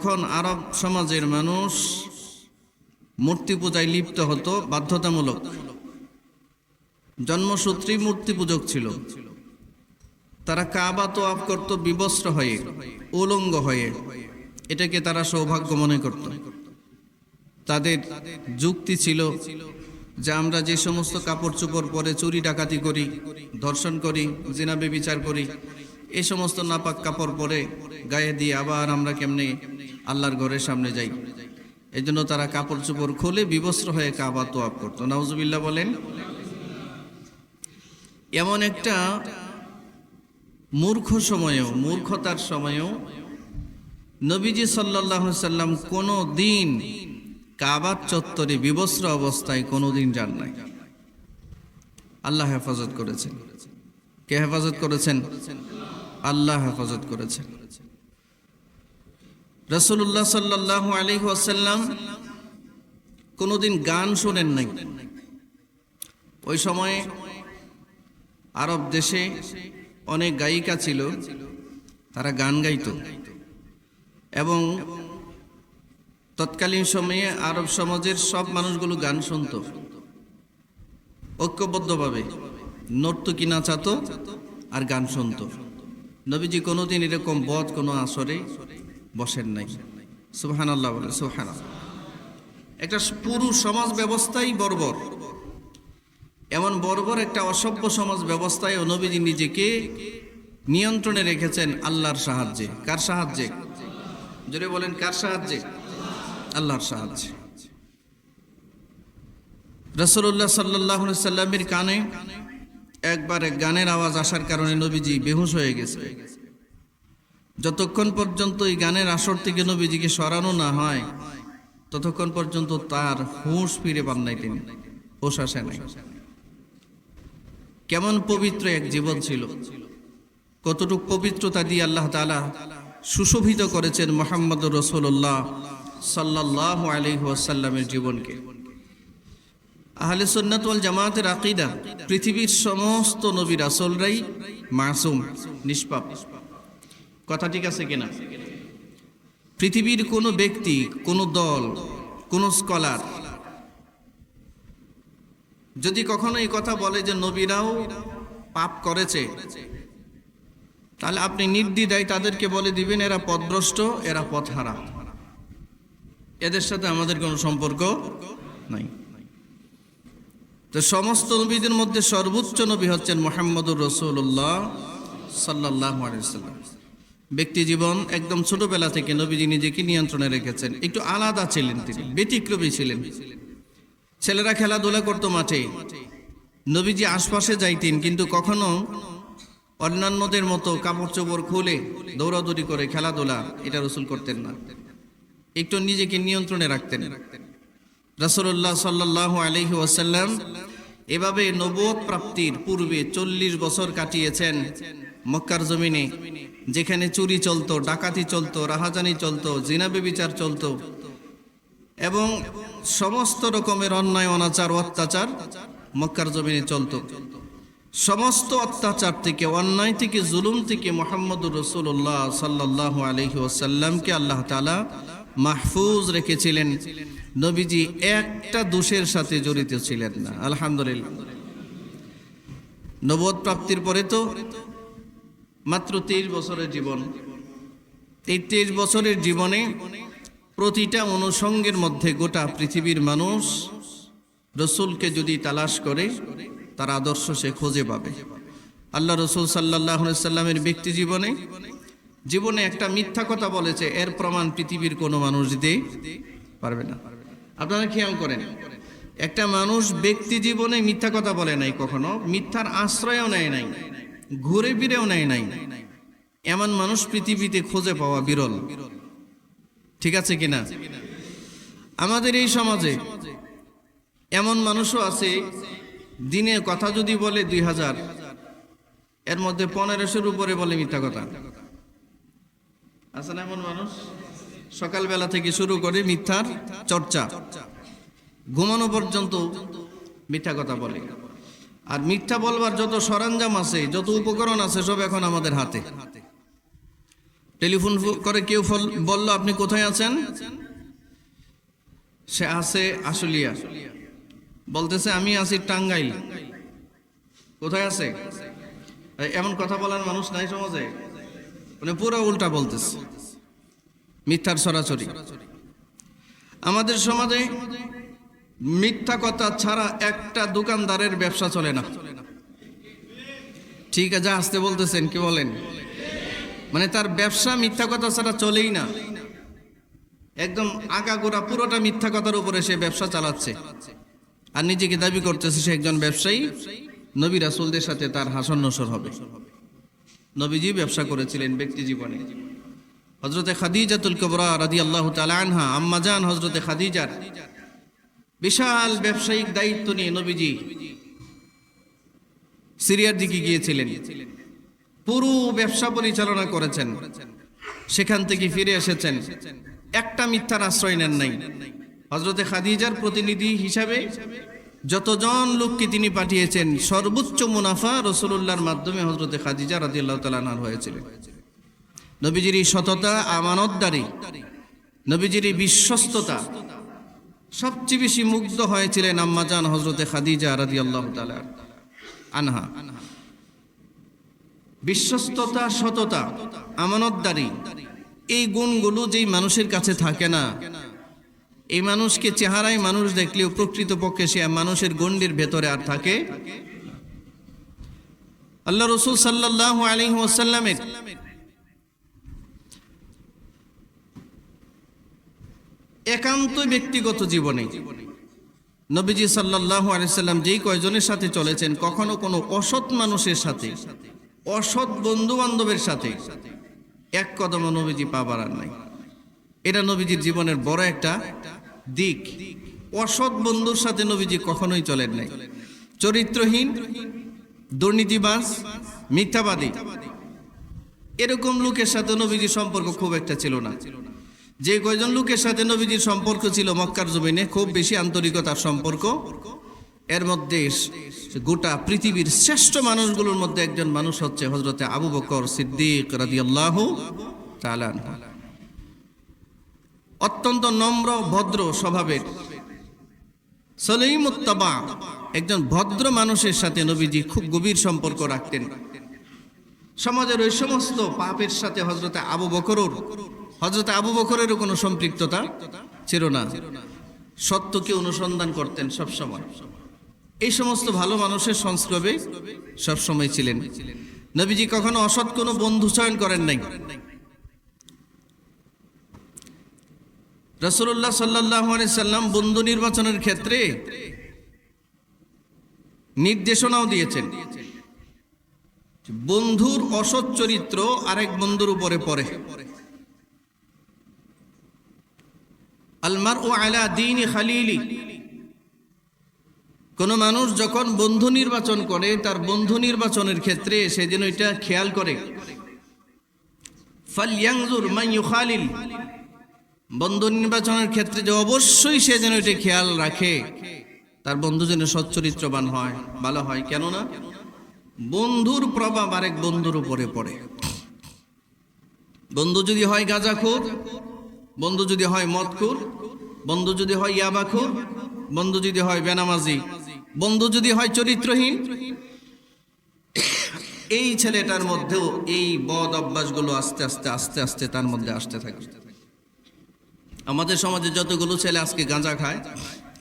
যখন আরব সমাজের মানুষ মূর্তি পূজায় লিপ্ত হতো বাধ্যতামূলক, জন্মসূত্রেই মূর্তি পূজক ছিল, তারা কাবা তোয়াফ করত বিবস্ত্র হয়ে, উলঙ্গ হয়ে। এটাকে তারা সৌভাগ্য মনে করত। তাদের যুক্তি ছিল যে আমরা যে সমস্ত কাপড় চোপড় পরে চুরি ডাকাতি করি, ধর্ষণ করি, জিনা ব্যভিচার করি, এই সমস্ত নাপাক কাপড় পরে গায়ে দিয়ে আবার আমরা কেমনে আল্লাহর ঘরের সামনে যাই। এই জন্য তারা কাপড় চোপড় খুলে বিবস্ত্র হয়ে কাবা তোয়াফ করত। নাউজুবিল্লাহ বলেন। এমন একটা মূর্খতার সময়েও নবীজি সাল্লাল্লাহু আলাইহি সাল্লাম কোনো দিন কাবার চত্বরে বিবস্ত্র অবস্থায় কোনোদিন যান নাই। আল্লাহ হেফাজত করেছেন। কে হেফাজত করেছেন? আল্লাহ হেফাজত করেছেন। রাসূলুল্লাহ সাল্লাল্লাহু আলাইহি ওয়াসাল্লাম কোনোদিন গান শোনেন নাই। ওই সময়ে আরব দেশে অনেক গায়িকা ছিল, তারা গান গাইত এবং তৎকালীন সময়ে আরব সমাজের সব মানুষগুলো গান শুনত ঐক্যবদ্ধভাবে, নর্তকী নাচাত আর গান শুনত। নবীজি কোনোদিন এরকম বদ কোনো আসরে বসেন নাই। সুবহানাল্লাহ বলে, সুবহানাল্লাহ। একটা পুরো সমাজ ব্যবস্থাই বর্বর, এমন বর্বর একটা অসভ্য সমাজ ব্যবস্থায় নবীজি নিজেকে নিয়ন্ত্রণে রেখেছেন আল্লাহর সাহায্যে। কার সাহায্যে? জোরে বলেন, কার সাহায্যে? আল্লাহর সাহায্যে। রাসূলুল্লাহ সাল্লাল্লাহু আলাইহি সাল্লামের কানে একবার এক গানের আওয়াজ আসার কারণে নবীজি বেহুশ হয়ে গেছে। যতক্ষণ পর্যন্ত এই গানের আসর থেকে নবীজিকে সরানো না হয় ততক্ষণ পর্যন্ত তার হুঁশ ফিরে পান নাই, তিনি হুঁশ আসে নাই। কেমন পবিত্র এক জীবন ছিল, কতটুকু পবিত্রতা দিয়ে আল্লাহ তাআলা সুশোভিত করেছেন মুহাম্মদুর রাসূলুল্লাহ সাল্লাল্লাহু আলাইহি ওয়াসাল্লামের জীবনকে। আহলে সুন্নাত ওয়াল জামাতের আকীদা, পৃথিবীর সমস্ত নবী রাসূলরাই মাসুম, নিষ্পাপ। কথা ঠিক আছে কিনা? পৃথিবীর কোনো ব্যক্তি, কোনো দল, কোনো স্কলার যদি কখনো এই কথা বলে যে নবীরাও পাপ করেছে, তাহলে আপনি নির্দ্বিধায় তাদেরকে বলে দিবেন এরা পথভ্রষ্ট, এরা পথহারা, এদের সাথে আমাদের কোনো সম্পর্ক নাই। তো সমস্ত নবীদের মধ্যে সর্বোচ্চ নবী হচ্ছেন মুহাম্মদুর রাসূলুল্লাহ সাল্লাল্লাহু আলাইহি ওয়াসাল্লাম। ব্যক্তি জীবন একদম ছোটবেলা থেকে নবীজি নিজেকে নিয়ন্ত্রণে রেখেছেন। একটু আলাদা ছিলেন, তিনি ব্যতিক্রমী ছিলেন। ছেলেরা খেলাধুলা করতো মাঠে, নবীজি আশপাশে যাইতেন, কিন্তু কখনো অন্যান্যদের মতো কাপড় চোপড় খুলে দৌড়াদৌড়ি করে খেলাধুলা এটা রাসূল করতেন না। একটু নিজেকে নিয়ন্ত্রণে রাখতেন। রাসূলুল্লাহ সাল্লাল্লাহু আলাইহি ওয়াসাল্লাম এভাবে নবুয়ত প্রাপ্তির পূর্বে 40 বছর কাটিয়েছেন মক্কার জমিনে, যেখানে চুরি চলতো, ডাকাতি চলতো, রাহাজানি চলতো, জিনা ব্যভিচার চলতো এবং সমস্ত রকমের অন্যায় অনাচার অত্যাচার মক্কার জমিনে চলতো। সমস্ত অত্যাচার থেকে, অন্যায় থেকে, জুলুম থেকে মুহাম্মদুর রাসূলুল্লাহ সাল্লাল্লাহু আলাইহি ওয়াসাল্লামকে আল্লাহ তাআলা মাহফুজ রেখেছিলেন। নবীজি একটা দোষের সাথে জড়িত ছিলেন না। আলহামদুলিল্লাহ। নবুয়ত প্রাপ্তির পরে তো মাত্র 23 বছরের জীবন। এই 23 বছরের জীবনে প্রতিটা অনুষঙ্গের মধ্যে গোটা পৃথিবীর মানুষ রসুলকে যদি তালাশ করে তার আদর্শ সে খুঁজে পাবে। আল্লাহ রসুল সাল্লাল্লাহু আলাইহি সাল্লামের ব্যক্তি জীবনে একটা মিথ্যা কথা বলেছে, এর প্রমাণ পৃথিবীর কোনো মানুষ দিতে পারবে না। আপনারা খেয়াল করেন, একটা মানুষ ব্যক্তি জীবনে মিথ্যা কথা বলে নাই, কখনো মিথ্যার আশ্রয়ও নেয় নাই, ঘুরে ফিরেও নেয় নাই, এমন মানুষ পৃথিবীতে খুঁজে পাওয়া বিরল। ঠিক আছে কিনা? আমাদের এই সমাজে এমন মানুষও আছে, দিনে কথা যদি বলে 2000, এর মধ্যে 1500-র উপরে বলে মিথ্যা কথা। আছে না এমন মানুষ? সকালবেলা থেকে শুরু করে মিথ্যার চর্চা, ঘুমানো পর্যন্ত মিথ্যা কথা বলে। আর মিথ্যা বলবার যত সরঞ্জাম আছে, যত উপকরণ আছে, সব এখন আমাদের হাতে। টেলিফোন করে কেউ বলল আপনি কোথায় আছেন, সে আছে আশুলিয়া, বলতেছে আমি আছি টাঙ্গাইল। কোথায় আছে? এমন কথা বলার মানুষ নাই সমাজে, মানে পুরো উল্টা বলতেছে, মিথ্যার ছড়াছড়ি। আমাদের সমাজে মিথ্যা কথা ছাড়া একটা দোকানদারের ব্যবসা চলে না। ঠিক আছে, আসতে বলতেছেন, কি বলেন? মানে তার ব্যবসা মিথ্যা কথা ছাড়া চলেই না, একদম আগাগোড়া পুরোটা মিথ্যা কথার উপরে সে ব্যবসা চালাচ্ছে, আর নিজেকে দাবি করতেছে সে একজন ব্যবসায়ী। নবী রাসূলদের সাথে তার হাসন নসর হবে। নবীজি ব্যবসা করেছিলেন ব্যক্তি জীবনে। হযরতে খাদিজাতুল কুবরা রাদিয়াল্লাহু তাআলা আনহা, আম্মাজান হযরতে খাদিজার বিশাল ব্যবসায়িক দায়িত্ব নিয়ে নবীজি সিরিয়ার দিকে গিয়েছিলেন, পুরো ব্যবসা পরিচালনা করেছেন, সেখান থেকে ফিরে এসেছেন, একটা মিথ্যার আশ্রয় নেন নাই। হযরতে খাদিজার প্রতিনিধি হিসাবে যতজন লোককে তিনি পাঠিয়েছেন, সর্বোচ্চ মুনাফা রাসূলুল্লাহর মাধ্যমে হযরতে খাদিজা রাদিয়াল্লাহু তাআলা আনহার হয়েছিল। নবীজির এই সততা, আমানতদারি, নবীজির এই বিশ্বস্ততা, সবচেয়ে বেশি মুগ্ধ হয়েছিলেন আম্মাজান হযরতে খাদিজা রাদিয়াল্লাহু তাআলা আনহা। বিশ্বস্ততা, সততা, আমানতদারি, এই গুণগুলো যেই মানুষের কাছে থাকে না, এই মানুষকে চেহারায় মানুষ দেখলেও প্রকৃতপক্ষে সে মানুষের গণ্ডির ভেতরে আর থাকে। আল্লাহ রাসূল সাল্লাল্লাহু আলাইহি ওয়াসাল্লামের একান্ত ব্যক্তিগত জীবনে নবীজি সাল্লাল্লাহু আলাইহি সাল্লাম যেই কয়জনের সাথে চলেছেন, কখনো কোনো অসৎ মানুষের সাথে, অসৎ বন্ধু বান্ধবের সাথে এক কদমও নবীজি পা বাড়ান নাই। এটা নবীজির জীবনের বড় একটা দিক। অসৎ বন্ধুর সাথে নবীজি কখনোই চলেন নাই। চরিত্রহীন, দুর্নীতিবাজ, মিথ্যাবাদী, এরকম লোকের সাথে নবীজির সম্পর্ক খুব একটা ছিল না। যে কয়জন লোকের সাথে নবীজির সম্পর্ক ছিল মক্কার জমিনে, খুব বেশি আন্তরিকতার সম্পর্ক, এর মধ্যে গোটা পৃথিবীর শ্রেষ্ঠ মানুষগুলোর মধ্যে একজন মানুষ হচ্ছে হযরতে আবু বকর সিদ্দিক রাদিয়াল্লাহু তাআলা। অত্যন্ত নম্র ভদ্র স্বভাবের, সলিমুত তাবা, একজন ভদ্র মানুষের সাথে নবীজি খুব গভীর সম্পর্ক রাখতেন। সমাজের ওই সমস্ত পাপের সাথে হযরতে আবু বকরেরও কোনো সম্পৃক্ততা ছিল না। সত্যকে অনুসন্ধান করতেন সবসময়। এই সমস্ত ভালো মানুষের সংস্রবে সবসময় ছিলেন। নবীজি কখনো অসৎ কোনো বন্ধু চয়ন করেন নাই। রাসূলুল্লাহ সাল্লাল্লাহু আলাইহি সাল্লাম বন্ধু নির্বাচনের ক্ষেত্রে নির্দেশনাও দিয়েছেন। বন্ধুর অসৎ চরিত্র আরেক বন্ধুর উপরে পড়ে। আল মারউ আলা দীনি খালিলি, কোন মানুষ যখন বন্ধু নির্বাচন করে, তার বন্ধু নির্বাচনের ক্ষেত্রে সে যেন এটা খেয়াল করে। ফালইয়ানজুর মান ইউখালিল, বন্ধু নির্বাচনের ক্ষেত্রে যে অবশ্যই সে যেন এটা খেয়াল রাখে, তার বন্ধু যেন সচ্চরিত্রবান হয়, ভালো হয়। কেননা বন্ধুর প্রভাব আরেক বন্ধুর উপরে পড়ে। বন্ধু যদি হয় গাঁজাখোর, বন্ধু যদি হয় মদখোর, বন্ধু যদি হয় ইয়াবাখোর, বন্ধু যদি হয় বেনামাজি, বন্ধু যদি হয় চরিত্রহীন, এই ছেলেটার মধ্যেও এই বদ অভ্যাসগুলো আস্তে আস্তে আস্তে আস্তে তার মধ্যে আসতে থাকে। আমাদের সমাজে যতগুলো ছেলে আজকে গাঁজা খায়,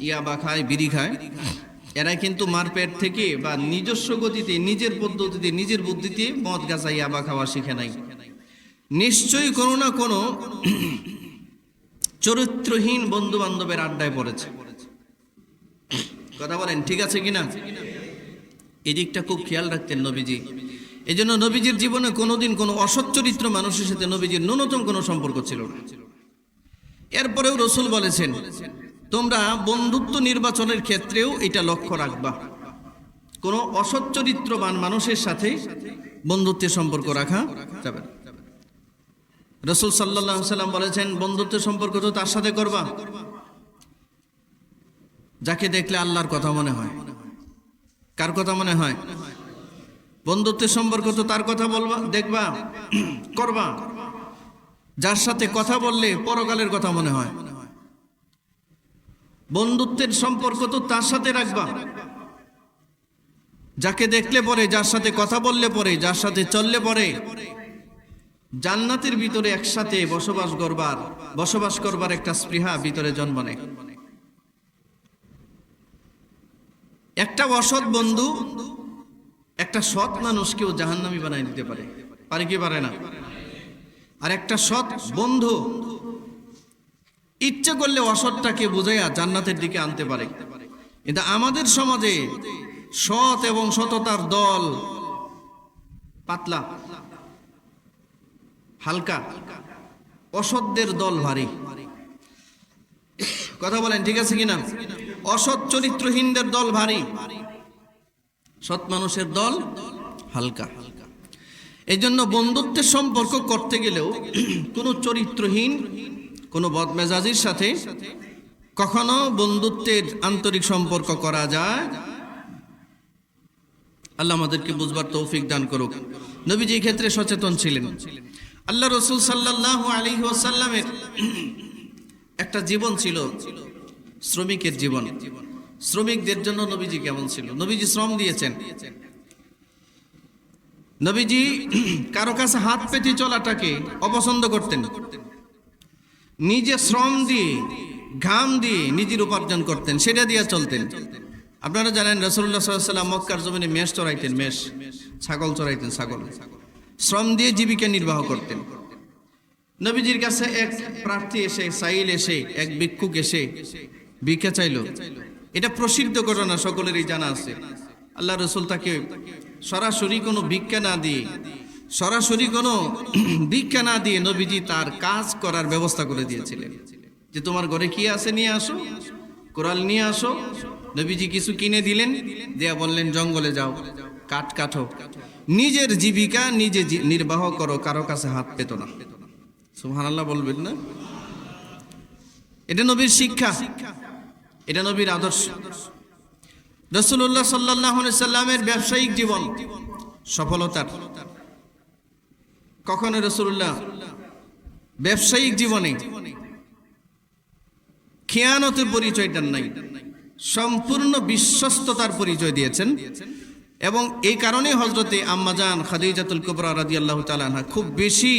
ইয়াবা খায়, বিড়ি খায়, এরা কিন্তু মারপেট থেকে বা নিজস্ব গতিতে, নিজের পদ্ধতিতে, নিজের বুদ্ধিতে মদ গাঁজা ইয়াবা খাওয়া শিখে নাই। নিশ্চয়ই কোনো না কোনো চরিত্রহীন বন্ধু বান্ধবের আড্ডায় পড়েছে। কথা বলেন, ঠিক আছে কিনা? এই দিকটা খুব খেয়াল রাখতেন নবীজি। এই জন্য নবীজির জীবনে কোনোদিন কোনো অসৎ চরিত্র মানুষের সাথে নবীজির ন্যূনতম কোনো সম্পর্ক ছিল না। এরপরেও রসুল বলেছেন, তোমরা বন্ধুত্ব নির্বাচনের ক্ষেত্রেও এটা লক্ষ্য রাখবা, কোনো অসৎ চরিত্রবান মানুষের সাথে বন্ধুত্বের সম্পর্ক রাখা যাবে না। রসুল সাল্লাল্লাহু আলাইহি সাল্লাম বলেছেন, বন্ধুত্বের সম্পর্ক তো তার সাথে করবা যাকে দেখলে আল্লাহর কথা মনে হয়। কার কথা মনে হয়? বন্ধুত্বের সম্পর্ক তো তার কথা বলবা, দেখবা, করবা যার সাথে কথা বললে পরকালের কথা মনে হয়। বন্ধুত্বের সম্পর্ক তো তার সাথে রাখবা যাকে দেখলে পরে, যার সাথে কথা বললে পরে, যার সাথে চললে পরে জান্নাতের ভিতরে একসাথে বসবাস করবার একটা স্পৃহা ভিতরে জন্ম নেয়। একটা অসৎ বন্ধু একটা সৎ মানুষকেও জাহান্নামী বানায় দিতে পারে, পারে কি পারে না? আর একটা সৎ বন্ধু ইচ্ছে করলে অসৎটাকে বুঝাইয়া জান্নাতের দিকে আনতে পারে। কিন্তু আমাদের সমাজে সৎ এবং সততার দল পাতলা, হালকা, অসৎদের দল ভারী। কথা বলেন ঠিক আছে কিনা? অসৎ চরিত্রহীনদের দল ভারী, সৎ মানুষের দল হালকা। এই জন্য বন্ধুত্বের সম্পর্ক করতে গেলেও কোনো চরিত্রহীন, কোনো বদমেজাজির সাথে কখনো বন্ধুত্বের আন্তরিক সম্পর্ক করা যায়। আল্লাহ আমাদেরকে বুঝবার তৌফিক দান করুক। নবীজি এই ক্ষেত্রে সচেতন ছিলেন। আল্লাহ রাসূল সাল্লাল্লাহু আলাইহি ওয়াসাল্লামের একটা জীবন ছিল শ্রমিকের জীবন। শ্রমিকদের জন্য নবীজি কেমন ছিল? নবীজি শ্রম দিয়েছেন। নবীজি কারো কাছে হাত পেতে চলাটাকে অপছন্দ করতেন। নিজে শ্রম দিয়ে, ঘাম দিয়ে নিজের উপার্জন করতেন, সেটা দিয়ে চলতেন। আপনারা জানেন রাসূলুল্লাহ সাল্লাল্লাহু আলাইহি ওয়াসাল্লাম মক্কার জমিনে মেষ চড়াইতেন, ছাগল চড়াইতেন, ছাগল শ্রম দিয়ে জীবিকা নির্বাহ করতেন। নবীজির কাছে এক প্রার্থী এসে, সাইল এসে, এক ভিক্ষুক এসে ভিক্ষা চাইল। এটা প্রসিদ্ধ ঘটনা, সকলেরই জানা আছে। আল্লাহ রাসূল তাকে সরাসরি কোনো ভিক্ষা না দিয়ে নবীজি তার কাজ করার ব্যবস্থা করে দিয়েছিলেন। যে তোমার ঘরে কি আছে নিয়ে আসো, কোরাল নিয়ে আসো। নবীজি কিছু কিনে দিলেন, দেয়া বললেন জঙ্গলে যাও, কাঠ কাটো, নিজের জীবিকা নিজে নির্বাহ করো, কারো কাছে হাত পেতো না। সুবহানাল্লাহ বলবেন না? এটা নবীর শিক্ষা, এটা নবীর আদর্শ। রাসূলুল্লাহ সাল্লাল্লাহু আলাইহি সাল্লামের ব্যবসায়িক জীবন সফলতার। কখনো রাসূলুল্লাহ ব্যবসায়িক জীবনে খেয়ানতের পরিচয় দেন নাই, সম্পূর্ণ বিশ্বস্ততার পরিচয় দিয়েছেন। এবং এই কারণে হযরতে আম্মাজান খাদিজাতুল কুবরা রাদিয়াল্লাহু তাআলা আনহা খুব বেশি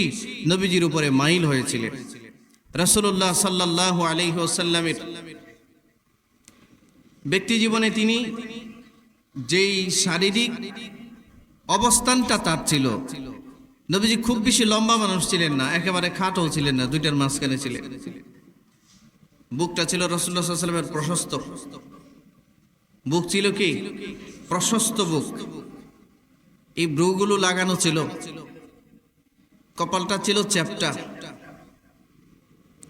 নবীজির উপরে মাইল হয়েছিলেন। রাসূলুল্লাহ সাল্লাল্লাহু আলাইহি ওয়াসাল্লামের ব্যক্তি জীবনে তিনি যেই শারীরিক অবস্থানটা তার ছিল, নবীজি খুব বেশি লম্বা মানুষ ছিলেন না, একেবারে খাটো ছিলেন না, দুইটার মাঝখানে ছিলেন। বুকটা ছিল রাসূলুল্লাহ সাল্লাল্লাহু আলাইহি ওয়াসাল্লামের প্রশস্ত। বুক ছিল কি? প্রশস্ত বুক। এই ব্রুগুলো লাগানো ছিল, কপালটা ছিল চ্যাপ্টা।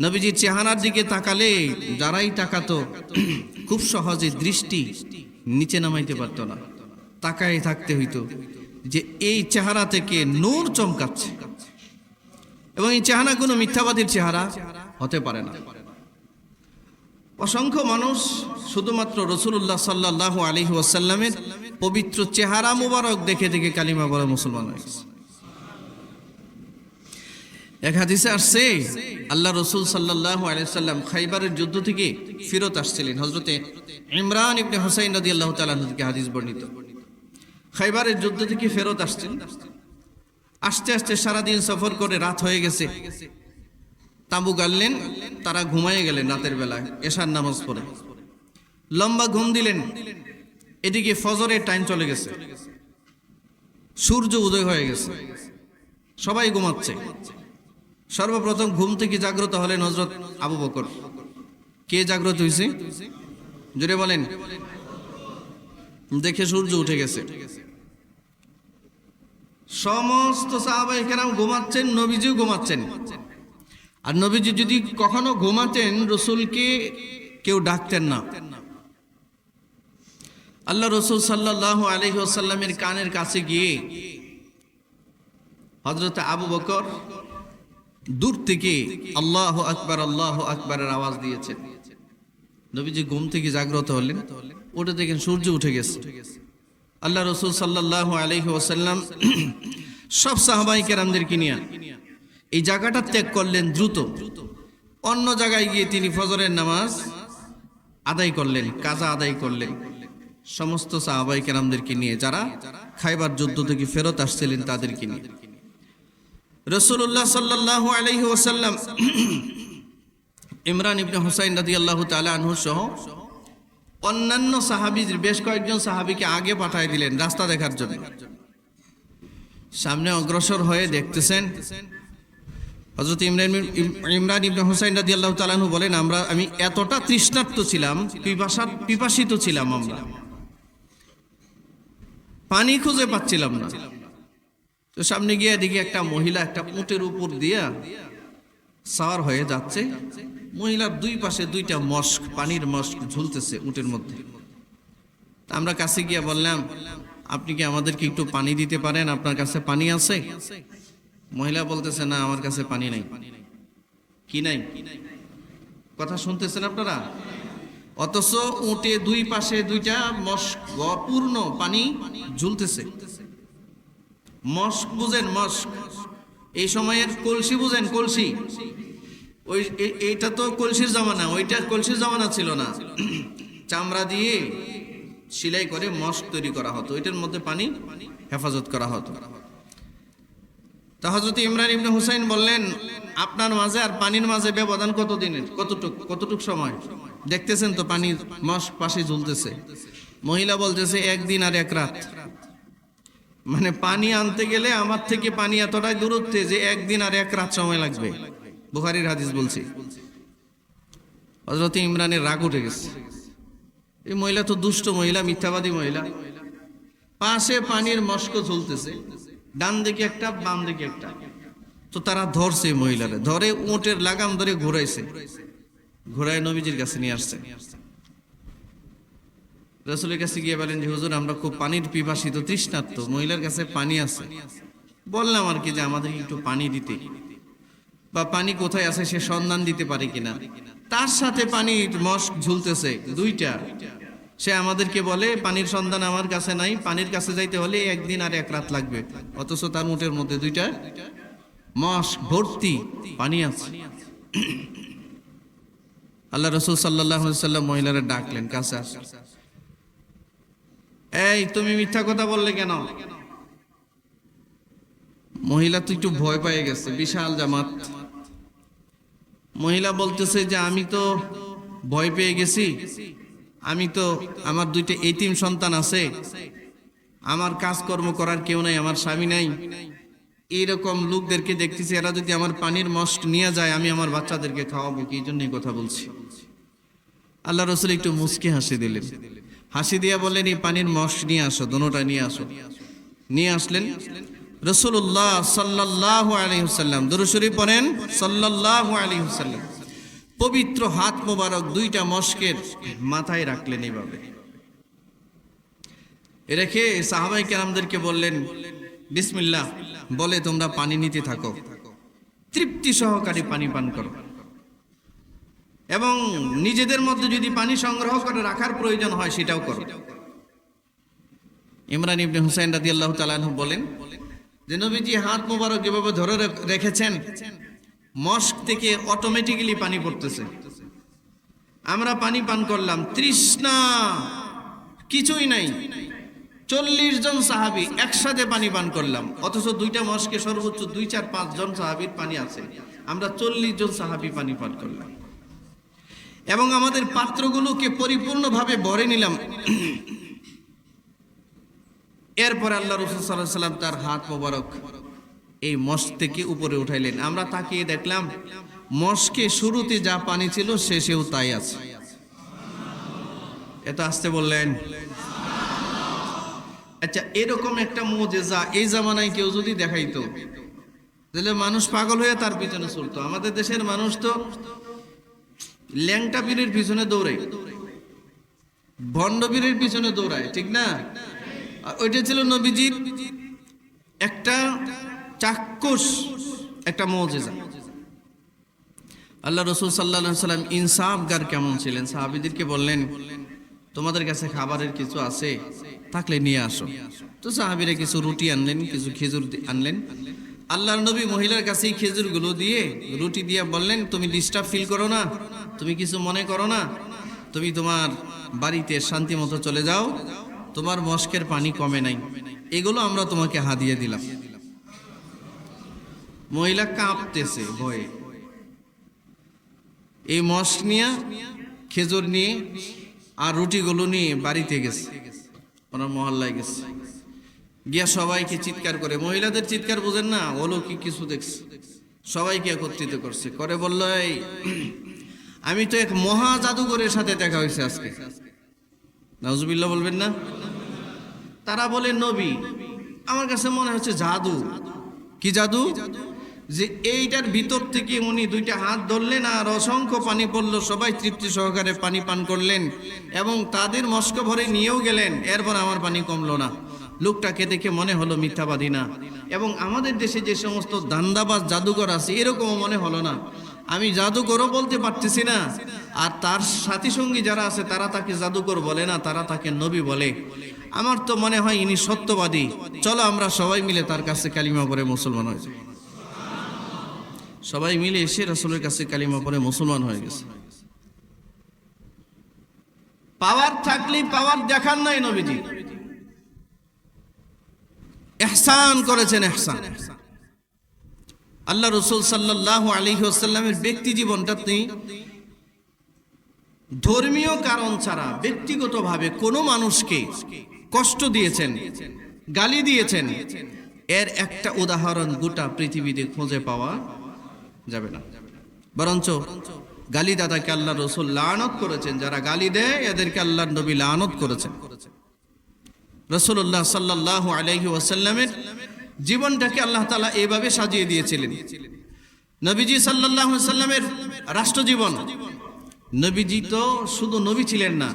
নবীজির চেহারার দিকে তাকালে যারাই তাকাতো খুব সহজে দৃষ্টি নিচে নামাইতে পারত না, তাকায় থাকতে হইতো যে এই চেহারা থেকে নূর চমকাচ্ছে। এবং এই চেহারা কোনো মিথ্যাবাদীর চেহারা হতে পারে না। অসংখ্য মানুষ শুধুমাত্র রাসূলুল্লাহ সাল্লাল্লাহু আলাইহি ওয়াসাল্লামের পবিত্র চেহারা মুবারক দেখে দেখে কালিমা পড়ে মুসলমান হয়েছে। এক হাদিসে আসছে আল্লাহ রাসূল সাল্লাল্লাহু আলাইহি ওয়াসাল্লাম খাইবারের যুদ্ধ থেকে ফেরত আসছিলেন। হযরতে ইমরান ইবনে হুসাইন রাদিয়াল্লাহু তাআলা থেকে হাদিস বর্ণিত। খাইবারের যুদ্ধ থেকে ফেরত আসছেন, আস্তে আস্তে সারাদিন সফর করে রাত হয়ে গেছে। তাঁবু গাড়লেন, তারা ঘুমায় গেলেন রাতের বেলায় এশার নামাজ পড়ে। লম্বা ঘুম দিলেন, এদিকে ফজরের টাইম চলে গেছে, সূর্য উদয় হয়ে গেছে, সবাই ঘুমাচ্ছে। সর্বপ্রথম ঘুম থেকে জাগ্রত হলেন হযরত আবু বকর। কে জাগ্রত হয়েছে? জোরে বলেন। দেখে সূর্য উঠে গেছে। সমস্ত সাহাবায়ে কেরাম ঘুমাচ্ছেন, নবীজিও ঘুমাচ্ছেন। আর নবীজি যদি কখনো ঘুমাতেন, রাসূলকে কেউ ডাকতেন না। আল্লাহ রাসূল সাল্লাল্লাহু আলাইহি ওয়াসাল্লামের কানের কাছে গিয়ে হযরত আবু বকর দূর থেকে আল্লাহু আকবারের আওয়াজ দিয়েছেন। নবীজি ঘুম থেকে জাগ্রত হলেন, উঠে দেখেন সূর্য উঠে গেছে। আল্লাহ রাসূল সাল্লাল্লাহু আলাইহি ওয়াসাল্লাম সব সাহাবায়ে কেরামদেরকে নিয়ে এই জায়গাটা ত্যাগ করলেন দ্রুত। অন্য জায়গায় গিয়ে তিনি ফজরের নামাজ আদায় করলেন, কাজা আদায় করলেন সমস্ত সাহাবায়ে কেরামদেরকে নিয়ে, যারা খায়বার যুদ্ধ থেকে ফেরত আসছিলেন তাদেরকে নিয়ে। রাসূলুল্লাহ সাল্লাল্লাহু আলাইহি ওয়াসাল্লাম ইমরান ইবনে হুসাইন রাদিয়াল্লাহু তাআলা আনহু সহ অন্যান্য সাহাবীদের বেশ কয়েকজন সাহাবীকে আগে পাঠিয়ে দিলেন রাস্তা দেখার জন্য। সামনে অগ্রসর হয়ে দেখতেছেন হযরত ইমরান ইবনে হুসাইন রাদিয়াল্লাহু তাআলা আনহু বলেন, আমি এতটা তৃষ্ণার্ত ছিলাম, পিপাসিত ছিলাম, আমরা পানি খুঁজে পাচ্ছিলাম না। তো সামনে গিয়ে দেখি একটা মহিলা একটা উটের উপর দিয়া সাওয়ার হয়ে যাচ্ছে। মহিলার দুই পাশে দুইটা মস্ক, পানির মস্ক ঝুলতেছে উটের মধ্যে। তা আমরা কাছে গিয়ে বললাম, আপনি কি আমাদেরকে একটু পানি দিতে পারেন? আপনার কাছে পানি আছে? মহিলা বলতেছে, না, আমার কাছে পানি নাই। কি নাই? কথা শুনতেছেন আপনারা? অথচ উটে দুই পাশে দুইটা মস্ক, পূর্ণ পানি ঝুলতেছে। মস্ক বুঝেন? মস্ক এই সময়ের কলসি বুঝেন? কলসি, ওই এইটা তো কলসির জামানা, ওইটা কলসির জামানা ছিল না। চামড়া দিয়ে সেলাই করে মস্ক তৈরি করা হতো, ওইটার মধ্যে পানি হেফাজত করা হতো। তা হযরত ইমরান ইবনে হুসাইন বললেন, আপনার মাঝে আর পানির মাঝে ব্যবধান কত দিনের, কতটুক সময়? দেখতেছেন তো পানির মস্ক পাশে ঝুলতেছে। মহিলা বলতেছে, একদিন আর এক রাত। মানে পানি আনতে গেলে আমার থেকে পানি এতটাই দূরত্বে যে একদিন আর এক রাত সময় লাগবে। বুখারীর হাদিস বলছি। হযরত ইমরানের রাগ উঠে গেছে। এই মহিলা তো দুষ্ট মহিলা, মিথ্যাবাদী মহিলা। পাশে পানির মস্ক ঝুলতেছে, ডান দিকে একটা, বাম দিকে একটা। তো তারা ধরছে মহিলারে, ধরে উটের লাগাম ধরে ঘুরাইছে, ঘুরায় নবীজির কাছে নিয়ে আসছে। রাসূলের কাছে গিয়ে বলেন যে, হুজুর, আমরা খুব পানির পিপাসিত, তৃষ্ণার্ত, মহিলার কাছে পানি আছে। বললাম আর কি যে আমাদের একটু পানি দিতে, বা পানি কোথায় আছে সে সন্ধান দিতে পারে কিনা। তার সাথে পানির মস্ক ঝুলতেছে দুইটা। সে আমাদেরকে বলে পানির সন্ধান আমার কাছে নাই, পানির কাছে যাইতে হলে একদিন আর এক রাত লাগবে। অথচ তার মুঠের মধ্যে দুইটা মস্ক ভর্তি পানি আছে। আল্লাহ রাসূল সাল্লাল্লাহু আলাইহি ওয়াসাল্লাম মহিলারে ডাকলেন কাছে। এই, তুমি মিথ্যা কথা বললে কেন? মহিলা তো একটু ভয় পেয়ে গেছে, বিশাল জামাত। মহিলা বলতেছে যে, আমি তো ভয় পেয়ে গেছি, আমি তো, আমার দুইটা এতিম সন্তান আছে, আমার কাজকর্ম করার কেউ নাই, আমার স্বামী নাই। এইরকম লোকদেরকে দেখতেছি, এরা যদি আমার পানির মস্ক নিয়ে যায়, আমি আমার বাচ্চাদেরকে খাওয়াবো কি? এই জন্যই কথা বলছি। আল্লাহ রাসূল একটু মুচকি হাসি দিলেন। হাসি দিয়া বললেন, এই পানির মস্ক নিয়ে আসো, দোনোটা নিয়ে আসো। নিয়ে আসলেন। রাসূলুল্লাহ সাল্লাল্লাহু আলাইহি ওয়াসাল্লাম, দুরূদ শরীফ পড়েন, সাল্লাল্লাহু আলাইহি ওয়াসাল্লাম পবিত্র হাত মোবারক দুইটা মস্কের মাথায় রাখলেন এইভাবে রেখে সাহাবায়ে কেরামদেরকে বললেন, বিসমিল্লাহ বলে তোমরা পানি নিতে থাকো, তৃপ্তি সহকারে পানি পান করো, এবং নিজেদের মধ্যে যদি পানি সংগ্রহ করে রাখার প্রয়োজন হয় সেটাও করো। ইমরান ইবনে হুসাইন রাদিয়াল্লাহু তাআলা আনহু বলেন যে, নবীজি হাত মোবারক এভাবে ধরে রেখেছেন, মস্ক থেকে অটোমেটিক্যালি পানি পড়তেছে। আমরা পানি পান করলাম, তৃষ্ণা কিছুই নাই। 40 জন সাহাবী একসাথে পানি পান করলাম, অথচ দুইটা মস্কে সর্বোচ্চ 2, 4, 5 জন সাহাবীর পানি আছে। আমরা 40 জন সাহাবী পানি পান করলাম এবং আমাদের পাত্রগুলোকে পরিপূর্ণভাবে ভরে নিলাম। এরপর আল্লাহ রাসূল সাল্লাল্লাহু আলাইহি ওয়াসাল্লাম তার হাত মোবারক এই মস্ক থেকে উপরে উঠাইলেন। আমরা তাকিয়ে দেখলাম মস্কে শুরুতে যা পানি ছিল শেষেও তাই আছে। এত আসতে বললেন। আচ্ছা, এরকম একটা মুজিজা এই জামানায় কেউ যদি দেখাইতো, তাহলে মানুষ পাগল হয়ে তার পিছনে ছুটতো। আমাদের দেশের মানুষ তো ল্যাংটা পীরের পিছনে দৌড়ায়, ভণ্ড পীরের পিছনে দৌড়ায়, ঠিক না? ওইটা ছিল নবীজির একটা চাক্ষুষ, একটা মুজিজা। আল্লাহ রাসূল সাল্লাল্লাহু আলাইহি ওয়াসাল্লাম ইনসাফগার কেমন ছিলেন, সাহাবীদেরকে বললেন, তোমাদের কাছে খাবারের কিছু আছে, থাকলে নিয়ে আসো। তো সাহাবীরা কিছু রুটি আনলেন, কিছু খেজুর আনলেন। আল্লাহর নবী মহিলার কাছে এই খেজুরগুলো দিয়ে রুটি দিয়ে বললেন, তুমি ডিস্টার্ব ফিল করো না, তুমি কিছু মনে করো না, তুমি তোমার বাড়িতে শান্তি মতো চলে যাও, তোমার মস্কের পানি কমে নাই, এগুলো আমরা তোমাকে হাদিয়া দিলাম। মহিলা কাঁপতেছে ভয়ে, এই মস্ক নিয়ে, খেজুর নিয়ে আর রুটিগুলো নিয়ে বাড়িতে গেছে, ওনার মহল্লায় গেছে, গিয়া সবাইকে চিৎকার করে, মহিলাদের চিৎকার বুঝেন না, অলৌকিক কিছু দেখছে, সবাইকে একত্রিত করছে, করে বলল, এই আমি তো এক মহা জাদুঘরের সাথে দেখা হয়েছে আজকে। নাউজুবিল্লাহ বলবেন না? তারা বলে, নবী, আমার কাছে মনে হচ্ছে জাদু। কি জাদু? যে এইটার ভিতর থেকে উনি দুইটা হাত ধরলেন আর অসংখ্য পানি পড়লো, সবাই তৃপ্তি সহকারে পানি পান করলেন এবং তাদের মস্ক ভরে নিয়েও গেলেন, এরপর আমার পানি কমলো না। লোকটাকে দেখে মনে হলো মিথ্যাবাদী না, এবং আমাদের দেশে যে সমস্ত দান্দাবাজ জাদুঘর আছে এরকমও মনে হলো না। আমি জাদুকরও বলতে পারতেছি না, আর তার সাথী সঙ্গী যারা আছে তারা তাকে জাদুকর বলে না, তারা তাকে নবী বলে। আমার তো মনে হয় ইনি সত্যবাদী, চলো আমরা সবাই মিলে তার কাছে কালিমা পড়ে মুসলমান হয়ে যাই। সবাই মিলে এসে রাসূলের কাছে কালিমা পড়ে মুসলমান হয়ে গেছে। পাওয়ার থাকলেই পাওয়ার দেখান নাই নবীজি, ইহসান করেছেন, ইহসান। আল্লাহ রাসূল সাল্লাল্লাহু আলাইহি ওয়াসাল্লামের ব্যক্তি জীবনটা তিনি ধর্মীয় কারণ ছাড়া ব্যক্তিগতভাবে কোনো মানুষকে কষ্ট দিয়েছেন, গালি দিয়েছেন, এর একটা উদাহরণ গোটা পৃথিবীতে খুঁজে পাওয়া যাবে না। বরঞ্চ গালি দাদাকে আল্লাহ রাসূল লানত করেছেন, যারা গালি দেয় এদেরকে আল্লাহর নবী লানত করেছেন। রাসূলুল্লাহ সাল্লাল্লাহু আলাইহি ওয়াসাল্লামের জীবনটাকে আল্লাহ তাআলা এইভাবে সাজিয়ে দিয়েছিলেন। নবীজি সাল্লাল্লাহু আলাইহি ওয়াসাল্লামের রাষ্ট্রজীবন, নবীজি তো শুধু নবী ছিলেন না,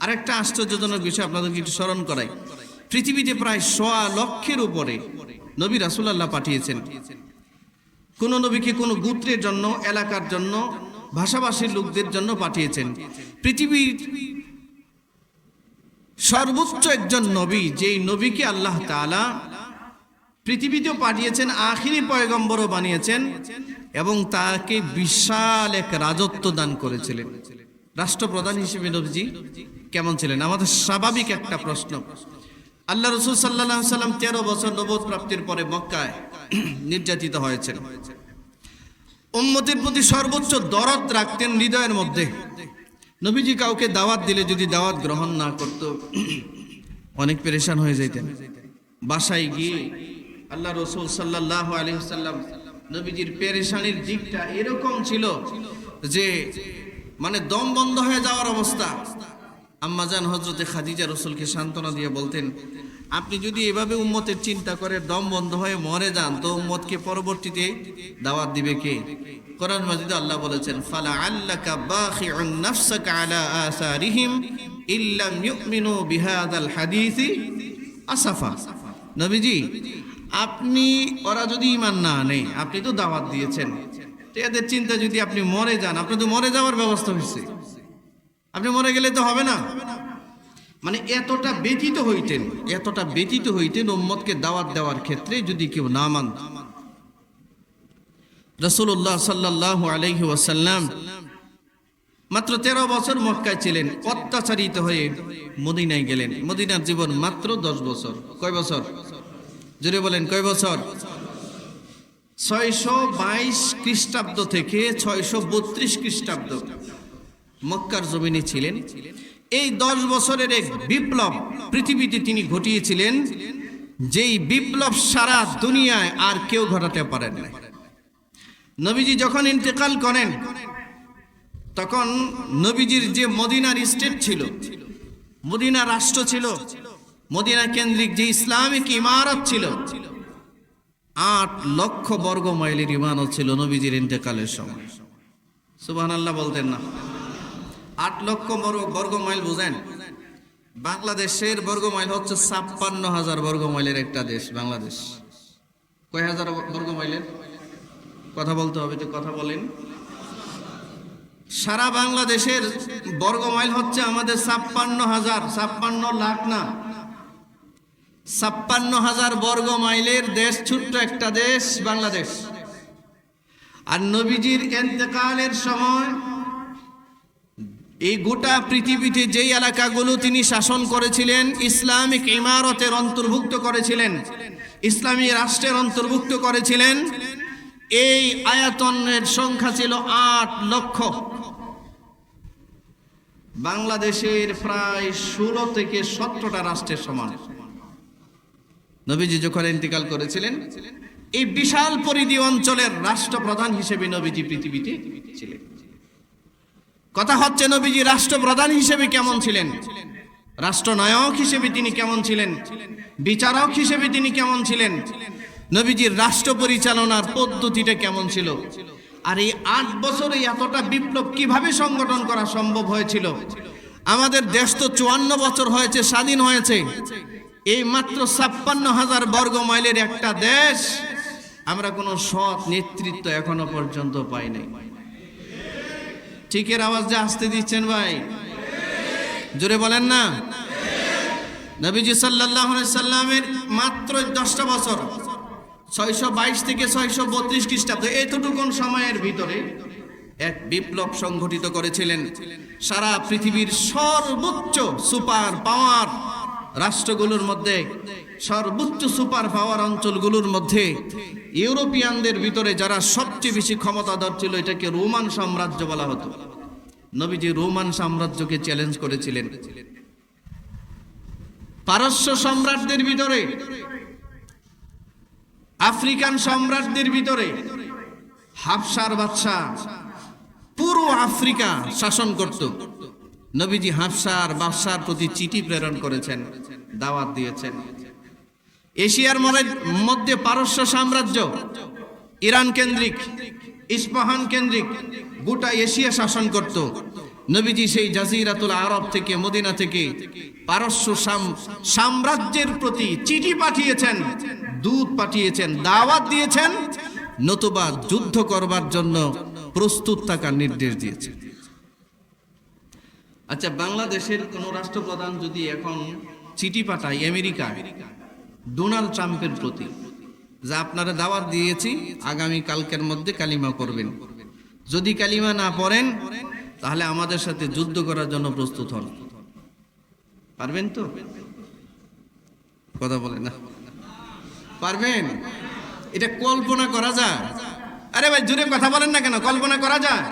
আরেকটা আশ্চর্যজনক বিষয় আপনাদেরকে একটু স্মরণ করাই। পৃথিবীতে প্রায় 1.25 লক্ষের উপরে নবী রাসূলুল্লাহ পাঠিয়েছেন। কোন নবীকে কোন গোত্রের জন্য, এলাকার জন্য, ভাষাভাষীর লোকদের জন্য পাঠিয়েছেন। পৃথিবীর সর্বোচ্চ একজন নবী, যেই নবীকে আল্লাহ তাআলা পৃথিবীতেও পাঠিয়েছেন, আখিরি পয়গম্বরও বানিয়েছেন এবং তাকে বিশাল এক রাজত্ব দান করেছিলেন। রাষ্ট্রপ্রধান হিসেবে নবীজি কেমন ছিলেন? আমাদের স্বাভাবিক একটা প্রশ্ন। আল্লাহ রাসূল সাল্লাল্লাহু আলাইহি ওয়াসাল্লাম 13 বছর নবুয়ত প্রাপ্তির পরে মক্কায় নির্যাতিত হয়েছেন। উম্মতের প্রতি সর্বোচ্চ দরদ রাখতেন হৃদয়ের মধ্যে। নবীজি কাউকে দাওয়াত দিলে যদি দাওয়াত গ্রহণ না করত, অনেক পেরেশান হয়ে যেতেন। বাসায় গিয়ে আল্লাহ রাসূল সাল্লাল্লাহু আলাইহি ওয়াসাল্লাম, নবীজির পেরেশানির দিকটা এরকম ছিল যে মানে দম বন্ধ হয়ে যাওয়ার অবস্থা। আম্মাজান হযরতে খাদিজা রাসূলকে সান্ত্বনা দিয়ে বলতেন, আপনি যদি এভাবে উম্মতের চিন্তা করে দম বন্ধ হয়ে মরে যান, তো উম্মতকে পরবর্তীতে দাওয়াত দিবে কে? কোরআন মাজিদে আল্লাহ বলেছেন, ফালা আল্লাকা বাখিউন নাফসাকা আলা আসারিহিম ইল্লাম ইউমিনু বিহাদাল হাদিসি আসাফা। নবীজি, আপনি, ওরা যদি ঈমান না আনে, আপনি তো দাওয়াত দিয়েছেন, তো এদের চিন্তা যদি আপনি মরে যান, আপনি তো মরে যাওয়ার ব্যবস্থা হয়েছে, আপনি মরে গেলে তো হবে না। মানে এতটা ব্যতীত হইতেন উম্মতকে দাওয়াত দেওয়ার ক্ষেত্রে যদি কেউ না মানত। রাসূলুল্লাহ সাল্লাল্লাহু আলাইহি ওয়াসাল্লাম মাত্র 13 বছর মক্কায় ছিলেন, অত্যাচারিত হয়ে মদিনায় গেলেন। মদিনার জীবন মাত্র 10 বছর। কয় বছর? জোরে বলেন, কয় বছর? 622 খ্রিস্টাব্দ থেকে 632 খ্রিস্টাব্দ মক্কার জমিনে ছিলেন। এই 10 বছরের এক বিপ্লব পৃথিবীতে তিনি ঘটিয়েছিলেন, যেই বিপ্লব সারা দুনিয়ায় আর কেউ ঘটাতে পারেন না। নবীজি যখন ইন্তেকাল করেন, তখন নবীজির যে মদিনার স্টেট ছিল, মদিনা রাষ্ট্র ছিল, মদিনা কেন্দ্রিক যে ইসলামিক ইমারত ছিল, 8 লক্ষ বর্গ মাইলের ইমারত ছিল নবীজির ইন্তেকালের সময়। সুবহানাল্লাহ বলতেন না? 8 লক্ষ বর্গ মাইল বুঝেন? বাংলাদেশের বর্গ মাইল হচ্ছে 56,000 বর্গ মাইলের একটা দেশ বাংলাদেশ। কয় হাজার বর্গ মাইলের? কথা বলতে হবে, তো কথা বলেন। সারা বাংলাদেশের বর্গ মাইল হচ্ছে আমাদের 56,000, 56 লাখ না, 56,000 বর্গ মাইলের দেশ, ছোট্ট একটা দেশ বাংলাদেশ। আর নবীজির ইন্তেকালের সময় এই গোটা পৃথিবীতে যেই এলাকাগুলো তিনি শাসন করেছিলেন, ইসলামিক ইমারতের অন্তর্ভুক্ত করেছিলেন, ইসলামী রাষ্ট্রের অন্তর্ভুক্ত করেছিলেন, এই আয়তনের সংখ্যা ছিল 8 লক্ষ। বাংলাদেশের প্রায় 16 থেকে 17টা রাষ্ট্রের সমান। নবীজি যখন ইন্তেকাল করেছিলেন, এই বিশাল পরিধি অঞ্চলের রাষ্ট্রপ্রধান হিসেবে নবীজি পৃথিবীতে ছিলেন। কথা হচ্ছে, নবীজি রাষ্ট্রপ্রধান হিসেবে কেমন ছিলেন, রাষ্ট্রনায়ক হিসেবে তিনি কেমন ছিলেন, বিচারক হিসেবে তিনি কেমন ছিলেন, নবীজির রাষ্ট্র পরিচালনার পদ্ধতিটা কেমন ছিল। আর এই 8 বছরে এতটা বিপ্লব কিভাবে সংগঠন করা সম্ভব হয়েছিল? আমাদের দেশ তো 54 বছর হয়েছে, স্বাধীন হয়েছে। এই মাত্র 56,000 বর্গ মাইলের একটা দেশ, আমরা কোনো সৎ নেতৃত্ব এখনো পর্যন্ত পাই নাই। ঠিকের আওয়াজ যে আসতে দিচ্ছেন ভাই, জোরে বলেন না। নবীজি সাল্লাল্লাহু আলাইহি সাল্লামের মাত্র 10টা বছর, 622 থেকে 632 খ্রিস্টাব্দ, এতটুকুন সময়ের ভিতরে এক বিপ্লব সংঘটিত করেছিলেন। সারা পৃথিবীর সর্বোচ্চ সুপার পাওয়ার রাষ্ট্রগুলোর মধ্যে, সর্বোচ্চ সুপার পাওয়ার অঞ্চলগুলোর মধ্যে ইউরোপিয়ানদের ভিতরে যারা সবচেয়ে বেশি ক্ষমতাধর ছিল, এটাকে রোমান সাম্রাজ্য বলা হতো। নবীজি রোমান সাম্রাজ্যকে চ্যালেঞ্জ করেছিলেন। পারস্য সম্রাটদের ভিতরে, আফ্রিকান সম্রাটদের ভিতরে হাবশার বাদশাহ পুরো আফ্রিকা শাসন করত। নবীজি হাবশার বাদশার প্রতি চিঠি প্রেরণ করেছেন, দাওয়াত দিয়েছেন। এশিয়ার মধ্যে পারস্য সাম্রাজ্য ইরান কেন্দ্রিক, ইস্পাহান কেন্দ্রিক গোটা এশিয়া শাসন করত। নবীজি সেই জাজিরাতুল আরব থেকে, মদিনা থেকে পারস্য সাম্রাজ্যের প্রতি চিঠি পাঠিয়েছেন, দূত পাঠিয়েছেন, দাওয়াত দিয়েছেন, নতুবা যুদ্ধ করবার জন্য প্রস্তুত থাকার নির্দেশ দিয়েছেন। আচ্ছা, বাংলাদেশের কোন রাষ্ট্রপ্রধান যদি এখন চিঠি পাঠায় আমেরিকা ডোনাল্ড ট্রাম্পের প্রতি, যা আপনারা দাওয়াত দিয়েছি আগামী কালকের মধ্যে কালিমা করবেন, যদি কালিমা না পড়েন তাহলে আমাদের সাথে যুদ্ধ করার জন্য প্রস্তুত হন, পারবেন তো? কথা বলেন না, পারবেন? এটা কল্পনা করা যায়? আরে ভাই জোরে কথা বলেন না কেন? কল্পনা করা যায়?